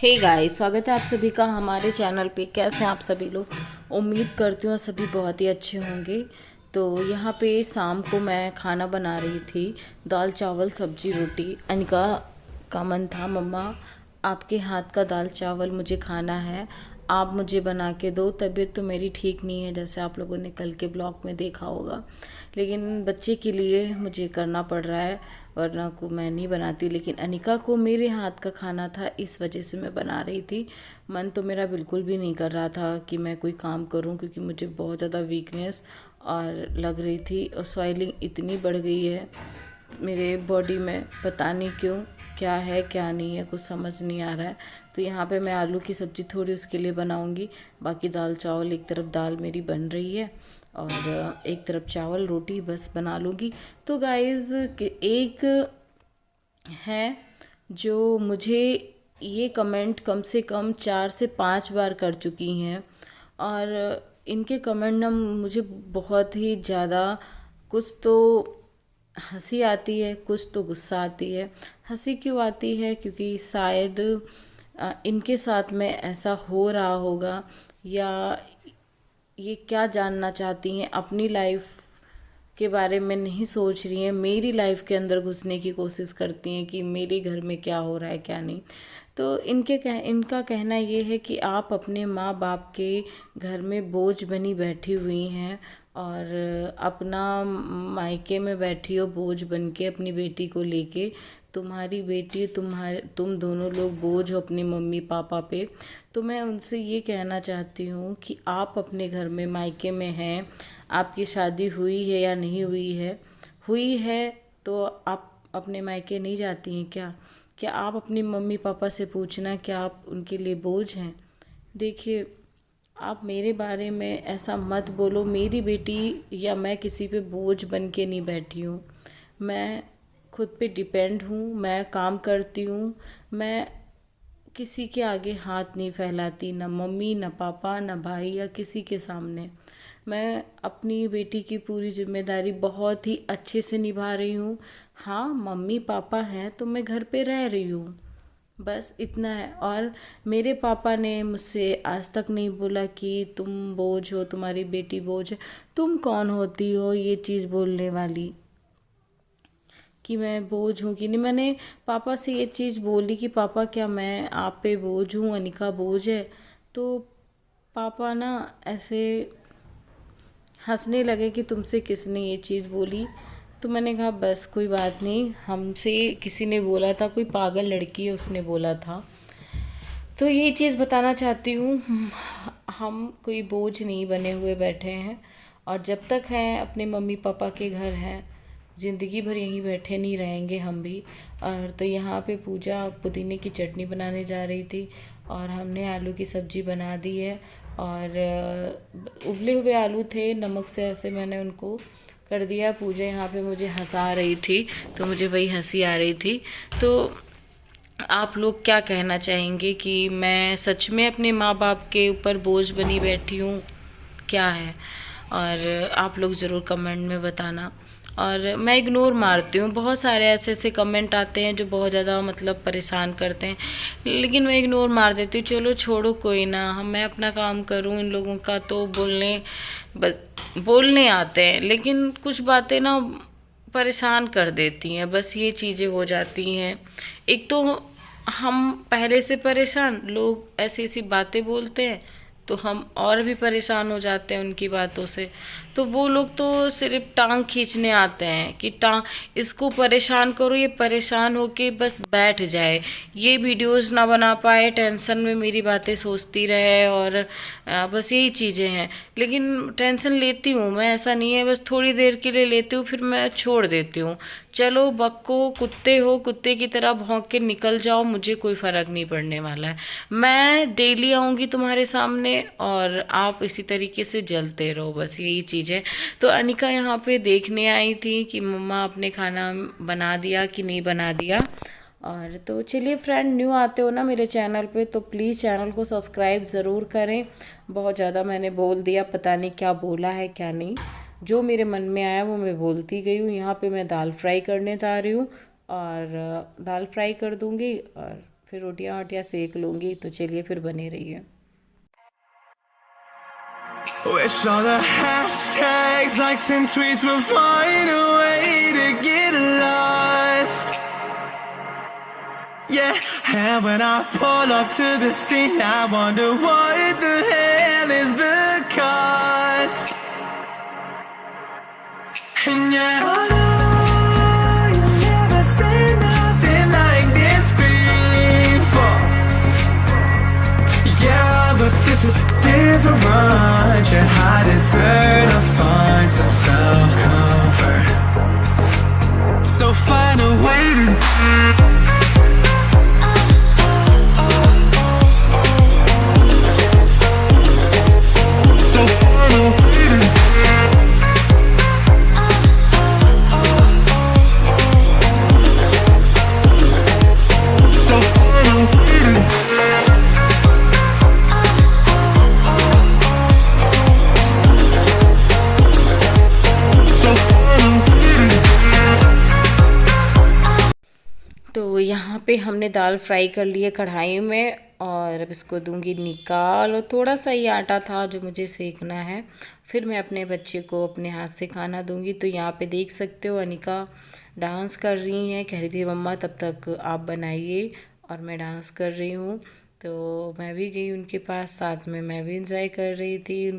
Hey guys, स्वागत है आप सभी का हमारे चैनल पे। कैसे हैं आप सभी लोग? उम्मीद करती हूँ सभी बहुत ही अच्छे होंगे। तो यहाँ पे शाम को मैं खाना बना रही थी, दाल चावल सब्जी रोटी। अनिका का मन था, मम्मा आपके हाथ का दाल चावल मुझे खाना है, आप मुझे बना के दो। तबीयत तो मेरी ठीक नहीं है, जैसे आप लोगों ने कल के ब्लॉग में देखा होगा, लेकिन बच्चे के लिए मुझे करना पड़ रहा है, वरना को मैं नहीं बनाती। लेकिन अनिका को मेरे हाथ का खाना था, इस वजह से मैं बना रही थी। मन तो मेरा बिल्कुल भी नहीं कर रहा था कि मैं कोई काम करूं, क्योंकि मुझे बहुत ज़्यादा वीकनेस और लग रही थी, और सॉइलिंग इतनी बढ़ गई है मेरे बॉडी में, पता नहीं क्यों, क्या है क्या नहीं है, कुछ समझ नहीं आ रहा है। तो यहाँ पे मैं आलू की सब्ज़ी थोड़ी उसके लिए बनाऊँगी, बाकी दाल चावल, एक तरफ दाल मेरी बन रही है और एक तरफ चावल रोटी बस बना लूँगी। तो गाइज़ एक है जो मुझे ये कमेंट कम से कम 4 से 5 बार कर चुकी हैं, और इनके कमेंट ना मुझे बहुत ही ज़्यादा, कुछ तो हंसी आती है, कुछ तो गुस्सा आती है। हंसी क्यों आती है? क्योंकि शायद इनके साथ में ऐसा हो रहा होगा, या ये क्या जानना चाहती हैं, अपनी लाइफ के बारे में नहीं सोच रही हैं, मेरी लाइफ के अंदर घुसने की कोशिश करती हैं कि मेरे घर में क्या हो रहा है क्या नहीं। तो इनका कहना ये है कि आप अपने माँ बाप के घर में बोझ बनी बैठी हुई हैं, और अपना मायके में बैठी हो बोझ बन के अपनी बेटी को लेके। तुम्हारी बेटी, तुम दोनों लोग बोझ हो अपनी मम्मी पापा पे। तो मैं उनसे ये कहना चाहती हूँ कि आप अपने घर में मायके में हैं, आपकी शादी हुई है या नहीं हुई है? हुई है तो आप अपने मायके नहीं जाती हैं क्या? क्या आप अपनी मम्मी पापा से पूछना, क्या आप उनके लिए बोझ हैं? देखिए, आप मेरे बारे में ऐसा मत बोलो। मेरी बेटी या मैं किसी पे बोझ बन के नहीं बैठी हूँ। मैं खुद पे डिपेंड हूँ, मैं काम करती हूँ, मैं किसी के आगे हाथ नहीं फैलाती, ना मम्मी ना पापा ना भाई या किसी के सामने। मैं अपनी बेटी की पूरी जिम्मेदारी बहुत ही अच्छे से निभा रही हूँ। हाँ, मम्मी पापा हैं तो मैं घर पे रह रही हूँ, बस इतना है। और मेरे पापा ने मुझसे आज तक नहीं बोला कि तुम बोझ हो, तुम्हारी बेटी बोझ है। तुम कौन होती हो ये चीज़ बोलने वाली कि मैं बोझ हूँ कि नहीं? मैंने पापा से ये चीज़ बोली कि पापा क्या मैं आप पे बोझ हूँ, अनिका बोझ है? तो पापा ना ऐसे हंसने लगे कि तुमसे किसने ये चीज़ बोली? तो मैंने कहा बस कोई बात नहीं, हमसे किसी ने बोला था, कोई पागल लड़की है उसने बोला था। तो यही चीज़ बताना चाहती हूँ, हम कोई बोझ नहीं बने हुए बैठे हैं, और जब तक हैं अपने मम्मी पापा के घर हैं, ज़िंदगी भर यहीं बैठे नहीं रहेंगे हम भी। और तो यहाँ पे पूजा पुदीने की चटनी बनाने जा रही थी, और हमने आलू की सब्ज़ी बना दी है। और उबले हुए आलू थे, नमक से ऐसे मैंने उनको कर दिया। पूजा यहाँ पे मुझे हंसा रही थी, तो मुझे वही हंसी आ रही थी। तो आप लोग क्या कहना चाहेंगे कि मैं सच में अपने माँ बाप के ऊपर बोझ बनी बैठी हूँ, क्या है? और आप लोग ज़रूर कमेंट में बताना। और मैं इग्नोर मारती हूँ, बहुत सारे ऐसे ऐसे कमेंट आते हैं जो बहुत ज़्यादा मतलब परेशान करते हैं, लेकिन मैं इग्नोर मार देती हूँ। चलो छोड़ो, कोई ना, हम मैं अपना काम करूँ। इन लोगों का तो बस बोलने आते हैं, लेकिन कुछ बातें ना परेशान कर देती हैं, बस ये चीज़ें हो जाती हैं। एक तो हम पहले से परेशान, लोग ऐसी ऐसी बातें बोलते हैं तो हम और भी परेशान हो जाते हैं उनकी बातों से। तो वो लोग तो सिर्फ टांग खींचने आते हैं कि टांग इसको परेशान करो, ये परेशान होके बस बैठ जाए, ये वीडियोस ना बना पाए, टेंशन में मेरी बातें सोचती रहे, और बस यही चीज़ें हैं। लेकिन टेंशन लेती हूँ मैं, ऐसा नहीं है, बस थोड़ी देर के लिए लेती हूँ, फिर मैं छोड़ देती हूँ। चलो बक्को, कुत्ते हो, कुत्ते की तरह भौंक के निकल जाओ, मुझे कोई फ़र्क नहीं पड़ने वाला है। मैं डेली आऊँगी तुम्हारे सामने, और आप इसी तरीके से जलते रहो, बस यही चीज़ है। तो अनिका यहाँ पे देखने आई थी कि मम्मा आपने खाना बना दिया कि नहीं बना दिया। और तो चलिए फ्रेंड, न्यू आते हो ना मेरे चैनल पे तो प्लीज़ चैनल को सब्सक्राइब ज़रूर करें। बहुत ज़्यादा मैंने बोल दिया, पता नहीं क्या बोला है क्या नहीं, जो मेरे मन में आया वो मैं बोलती गई हूँ। यहाँ पे मैं दाल फ्राई करने जा रही हूँ, और दाल फ्राई कर दूँगी और फिर रोटियां वोटियां सेक लूँगी। तो चलिए फिर बने रहिए। Wish all the hashtags, likes and tweets will find a way to get lost. Yeah, and when I pull up to the scene, I wonder what the hell is the cost. And yeah, I know you've never seen nothing like this before. Yeah, but this is different. Yeah, I deserve to find some self-comfort. So find a way to तो यहाँ पे हमने दाल fry कर ली है कढ़ाई में, और अब इसको दूंगी निकाल। और थोड़ा सा ही आटा था जो मुझे सेकना है, फिर मैं अपने बच्चे को अपने हाथ से खाना दूंगी। तो यहाँ पे देख सकते हो अनिका डांस कर रही हैं, कह रही थी मम्मा तब तक आप बनाइए, और मैं डांस कर रही हूँ। तो मैं भी गई उनके पास, साथ में मैं भी इंजॉय कर रही थी,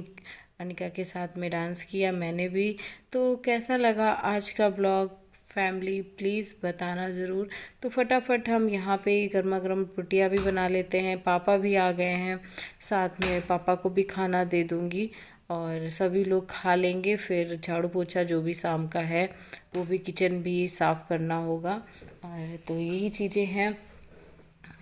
अनिका के साथ में डांस किया मैंने भी। तो कैसा लगा आज का ब्लॉग फैमिली, प्लीज़ बताना ज़रूर। तो फटाफट हम यहाँ पे गर्मा गर्म रोटियाँ भी बना लेते हैं। पापा भी आ गए हैं, साथ में पापा को भी खाना दे दूँगी और सभी लोग खा लेंगे। फिर झाड़ू पोछा जो भी शाम का है वो भी, किचन भी साफ़ करना होगा। और तो यही चीज़ें हैं।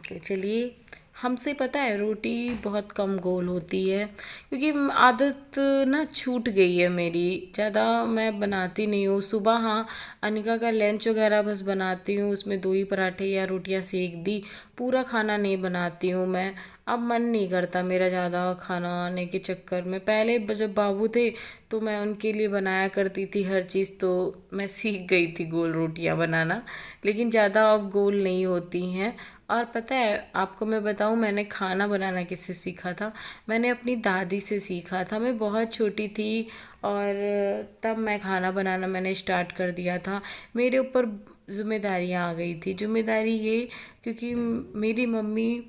तो चलिए, हमसे पता है रोटी बहुत कम गोल होती है, क्योंकि आदत ना छूट गई है मेरी, ज़्यादा मैं बनाती नहीं हूँ। सुबह हाँ अनिका का लंच वगैरह बस बनाती हूँ, उसमें 2 ही पराठे या रोटियाँ सेक दी, पूरा खाना नहीं बनाती हूँ मैं। अब मन नहीं करता मेरा ज़्यादा खाना आने के चक्कर में। पहले जब बाबू थे तो मैं उनके लिए बनाया करती थी हर चीज़, तो मैं सीख गई थी गोल रोटियां बनाना, लेकिन ज़्यादा अब गोल नहीं होती हैं। और पता है आपको मैं बताऊं, मैंने खाना बनाना किससे सीखा था? मैंने अपनी दादी से सीखा था। मैं बहुत छोटी थी और तब मैं खाना बनाना मैंने स्टार्ट कर दिया था। मेरे ऊपर जिम्मेदारियां आ गई थी। जिम्मेदारी ये, क्योंकि मेरी मम्मी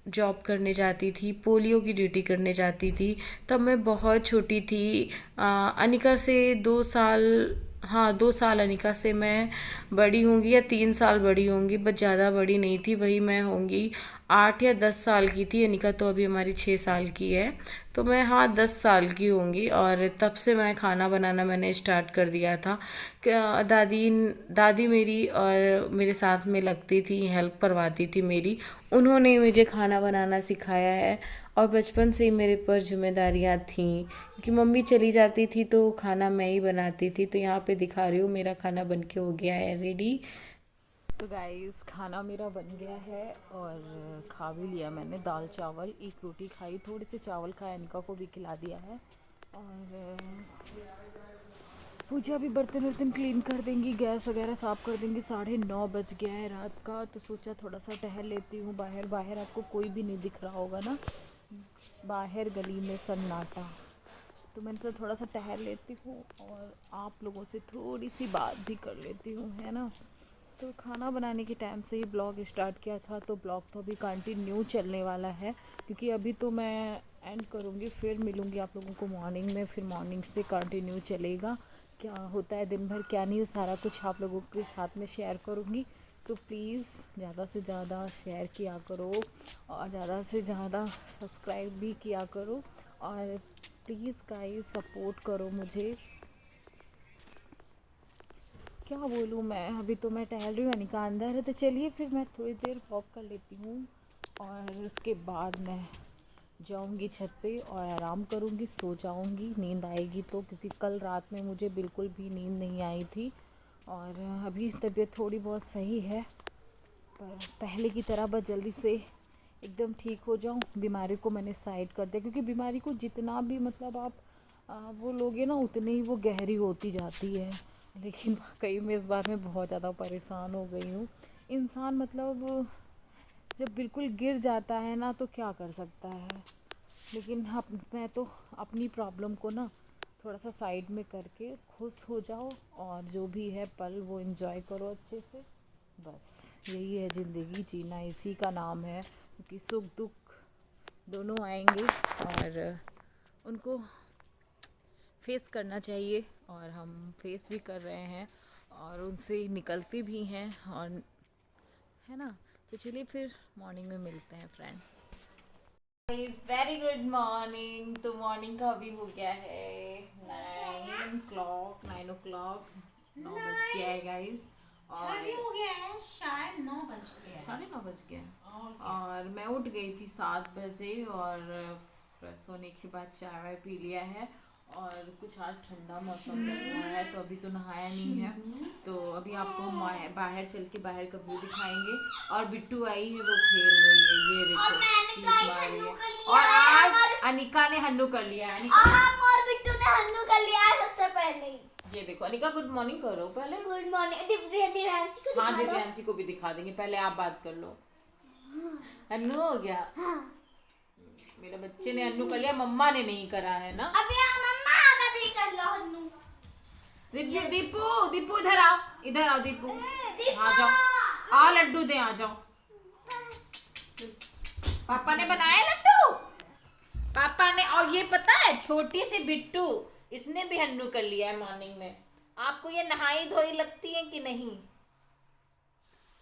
जॉब करने जाती थी, पोलियो की ड्यूटी करने जाती थी, तब मैं बहुत छोटी थी। अनिका से 2 साल, हाँ 2 साल अनिका से मैं बड़ी होंगी, या 3 साल बड़ी होंगी, बस ज़्यादा बड़ी नहीं थी। वही मैं होंगी 8 या 10 साल की थी। अनिका तो अभी हमारी 6 साल की है, तो मैं हाँ 10 साल की होंगी। और तब से मैं खाना बनाना मैंने स्टार्ट कर दिया था। दादी मेरी और मेरे साथ में लगती थी, हेल्प करवाती थी मेरी, उन्होंने मुझे खाना बनाना सिखाया है। और बचपन से ही मेरे पर जिम्मेदारियाँ थीं, क्योंकि मम्मी चली जाती थी तो खाना मैं ही बनाती थी। तो यहाँ पे दिखा रही हूँ मेरा खाना बनके हो गया है रेडी। तो गाइस खाना मेरा बन गया है और खा भी लिया मैंने। दाल चावल, 1 रोटी खाई, थोड़े से चावल खाए, अनिका को भी खिला दिया है। और पूजा भी बर्तन वर्तन क्लीन कर देंगी, गैस वगैरह साफ़ कर देंगी। 9:30 बज गया है रात का, तो सोचा थोड़ा सा टहल लेती हूँ बाहर। बाहर आपको कोई भी नहीं दिख रहा होगा ना, बाहर गली में सन्नाटा, तो मैंने सोचा थोड़ा सा टहल लेती हूँ और आप लोगों से थोड़ी सी बात भी कर लेती हूँ, है ना। तो खाना बनाने के टाइम से ही ब्लॉग स्टार्ट किया था, तो ब्लॉग तो अभी कंटिन्यू चलने वाला है, क्योंकि अभी तो मैं एंड करूँगी, फिर मिलूँगी आप लोगों को मॉर्निंग में। फिर मॉर्निंग से कंटिन्यू चलेगा, क्या होता है दिन भर क्या नहीं, सारा कुछ आप लोगों के साथ में शेयर करूँगी। तो प्लीज़ ज़्यादा से ज़्यादा शेयर किया करो और ज़्यादा से ज़्यादा सब्सक्राइब भी किया करो, और प्लीज़ गाइस सपोर्ट करो मुझे। क्या बोलूँ मैं, अभी तो मैं टहल रही हूँ, अनिका अंदर है। तो चलिए फिर मैं थोड़ी देर वॉक कर लेती हूँ और उसके बाद मैं जाऊँगी छत पे और आराम करूँगी, सो जाऊँगी नींद आएगी तो, क्योंकि कल रात में मुझे बिल्कुल भी नींद नहीं आई थी। और अभी तबीयत थोड़ी बहुत सही है, पर पहले की तरह बस जल्दी से एकदम ठीक हो जाऊँ। बीमारी को मैंने साइड कर दिया, क्योंकि बीमारी को जितना भी मतलब आप वो लोगे ना, उतनी ही वो गहरी होती जाती है। लेकिन वाकई में इस बार मैं बहुत ज़्यादा परेशान हो गई हूँ। इंसान मतलब जब बिल्कुल गिर जाता है ना तो क्या कर सकता है। लेकिन मैं तो अपनी प्रॉब्लम को ना थोड़ा सा साइड में करके खुश हो जाओ और जो भी है पल वो एंजॉय करो अच्छे से। बस यही है ज़िंदगी जीना, इसी का नाम है। क्योंकि सुख दुख दोनों आएंगे और उनको फेस करना चाहिए, और हम फेस भी कर रहे हैं और उनसे निकलते भी हैं, और है ना। तो चलिए फिर मॉर्निंग में मिलते हैं फ्रेंड। Very good morning. तो मॉर्निंग का अभी हो गया है 9 o'clock 9 बज गया है गाइज, और हो गया है शायद 9 बज गया। 9:30 बज गया। और मैं उठ गई थी 7 बजे और फ्रेश होने के बाद चाय वाय पी लिया है, और कुछ आज ठंडा मौसम लग रहा है तो अभी तो नहाया नहीं है। तो अभी आपको बाहर चल के बाहर का व्यू दिखाएंगे। और बिट्टू आई है, वो खेल रही है, ये देखो कीक मार रही है। और आज अनिका ने हन्नू कर लिया है। और बिट्टू ने हन्नू कर लिया है सबसे पहले ही। ये देखो अनिका गुड मॉर्निंग करो पहले। Good morning. दिव्यांशी को हाँ दिखा दो। दिव्यांशी को भी दिखा देंगे, पहले आप बात कर लो। हन्नू हो गया। मेरे बच्चे ने हन्नू कर लिया, मम्मा ने नहीं करा है ना। अभी मम्मा आप भी कर लो हन्नू। दीपू दीपू इधर आओ, इधर आओ दीपू, आ जाओ, आओ लड्डू दे, आ जाओ। पापा ने बनाया लड्डू, पापा ने। और ये पता है छोटी सी बिट्टू, इसने भी हन्नू कर लिया है मॉर्निंग में। आपको ये नहाई धोई लगती है कि नहीं?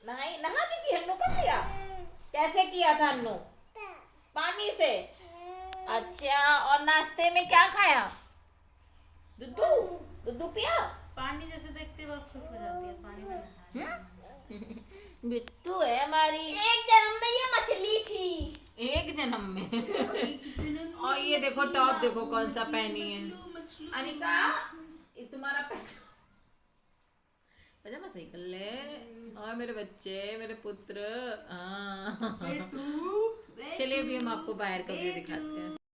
नहा चुकी, हन्नू कर लिया। कैसे किया था हन्नू? पानी से। अच्छा, और नाश्ते में क्या खाया? दूध पिया? पानी जैसे देखते वक्त खुश हो जाती है पानी में। बिट्टू है हमारी। एक जन्म में ये मछली थी। एक जन्म में। और ये देखो टॉप देखो कौन सा पहनी है अनिका। ये तुम्हारा पजामा सही कर ले। और मेरे बच्चे, मेरे पुत्र। चलिए अभी हम आपको बाहर का व्यू दिखाते हैं।